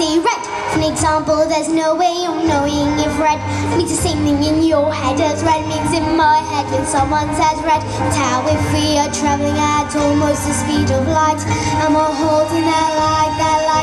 say red. For an example, there's no way of knowing if red means the same thing in your head as red means in my head when someone says red. It's how if we are traveling at almost the speed of light and we're holding that light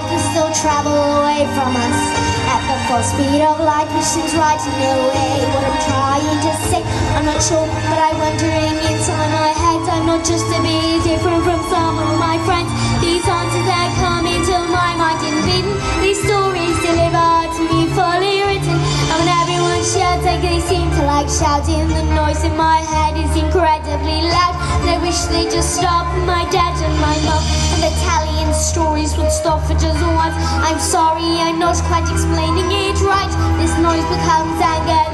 can still travel away from us at the full speed of light, which seems right in a way. What I'm trying to say, I'm not sure, but I'm wondering inside my head. I'm not just a bit different from some of my friends. These answers that come into my mind in bitten, these stories delivered to me fully written. And when everyone shouts, like they seem to like shouting, the noise in my head is incredibly loud. And I wish they'd just stop. My dad and my mum and the Italian stories would stop for just once. I'm sorry, I'm not quite explaining it right. This noise becomes anger.